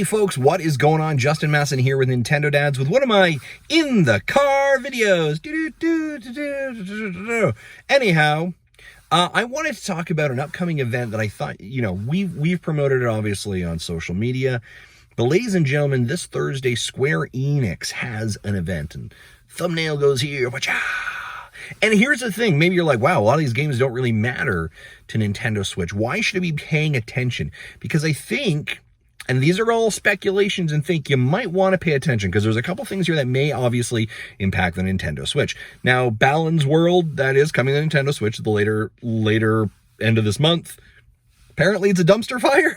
Hey folks, what is going on? Justin Masson here with Nintendo Dads with one of my in the car videos. Anyhow, I wanted to talk about an upcoming event that I thought, we've promoted it obviously on social media. But ladies and gentlemen, this Thursday, Square Enix has an event, and thumbnail goes here. And here's the thing, maybe you're like, wow, a lot of these games don't really matter to Nintendo Switch. Why should I be paying attention? Because I think, and these are all speculations, and think you might want to pay attention because there's a couple things here that may obviously impact the Nintendo Switch. Now, Balan's World, that is coming to the Nintendo Switch at the later end of this month. Apparently it's a dumpster fire.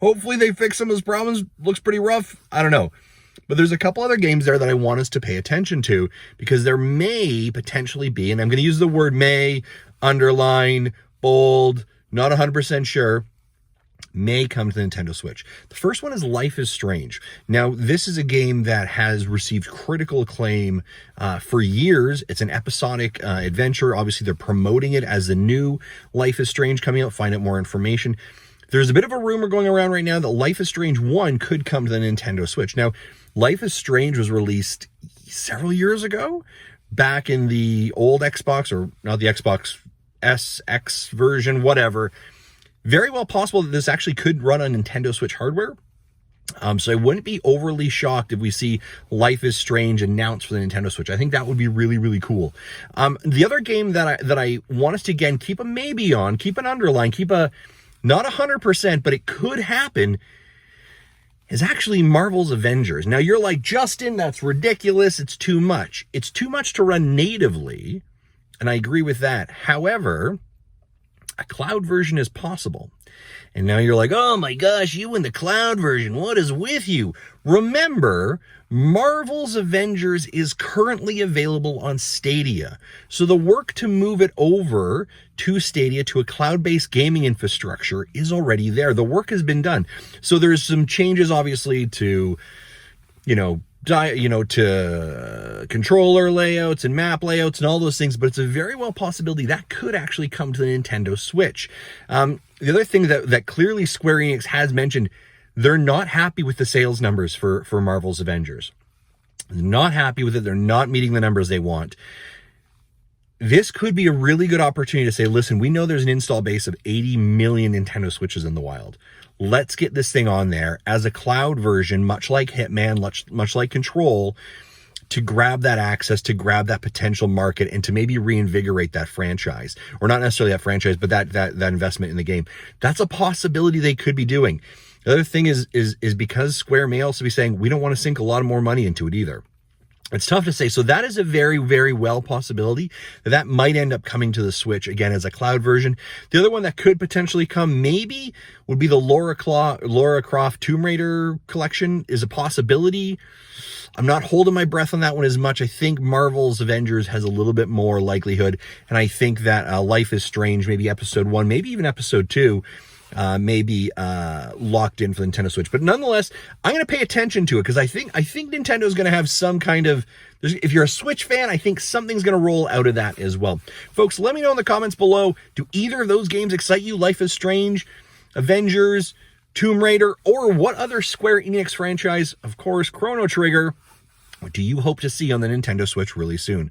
Hopefully they fix some of those problems. Looks pretty rough. I don't know. But there's a couple other games there that I want us to pay attention to because there may potentially be, and I'm going to use the word may, underline, bold, not 100% sure, may come to the Nintendo Switch. The first one is Life is Strange. Now, this is a game that has received critical acclaim for years. It's an episodic adventure. Obviously, they're promoting it as the new Life is Strange coming out. Find out more information. There's a bit of a rumor going around right now that Life is Strange 1 could come to the Nintendo Switch. Now, Life is Strange was released several years ago, back in the old Xbox, or not the Xbox SX version, whatever. Very well possible that this actually could run on Nintendo Switch hardware. So I wouldn't be overly shocked if we see Life is Strange announced for the Nintendo Switch. I think that would be really, really cool. The other game that I want us to, again, keep a maybe on, keep an underline, keep a not 100%, but it could happen, is actually Marvel's Avengers. Now, you're like, Justin, that's ridiculous. It's too much. It's too much to run natively, and I agree with that. However, a cloud version is possible. And now you're like, oh my gosh, you in the cloud version, what is with you? Remember, Marvel's Avengers is currently available on Stadia. So the work to move it over to Stadia, to a cloud-based gaming infrastructure, is already there. The work has been done. So there's some changes, obviously, to, to controller layouts and map layouts and all those things, but it's a very well possibility that could actually come to the Nintendo Switch. The other thing that clearly Square Enix has mentioned, they're not happy with the sales numbers for Marvel's Avengers. They're not happy with it. They're not meeting the numbers they want. This could be a really good opportunity to say, listen, we know there's an install base of 80 million Nintendo Switches in the wild. Let's get this thing on there as a cloud version, much like Hitman, much like Control, to grab that access, to grab that potential market, and to maybe reinvigorate that franchise. Or not necessarily that franchise, but that investment in the game. That's a possibility they could be doing. The other thing is because Square may also be saying, we don't want to sink a lot of more money into it either. It's tough to say. So that is a very, very well possibility that might end up coming to the Switch, again, as a cloud version. The other one that could potentially come, maybe, would be the Lara Croft Tomb Raider collection, is a possibility. I'm not holding my breath on that one as much. I think Marvel's Avengers has a little bit more likelihood, and I think that Life is Strange, maybe Episode 1, maybe even Episode 2, may be locked in for the Nintendo Switch. But nonetheless, I'm going to pay attention to it because I think Nintendo's going to have some kind of, if you're a Switch fan, I think something's going to roll out of that as well. Folks, let me know in the comments below, do either of those games excite you? Life is Strange, Avengers, Tomb Raider, or what other Square Enix franchise, of course, Chrono Trigger, do you hope to see on the Nintendo Switch really soon?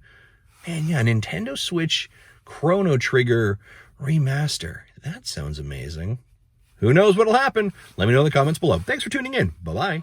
Man, yeah, Nintendo Switch Chrono Trigger remaster. That sounds amazing. Who knows what'll happen? Let me know in the comments below. Thanks for tuning in. Bye-bye.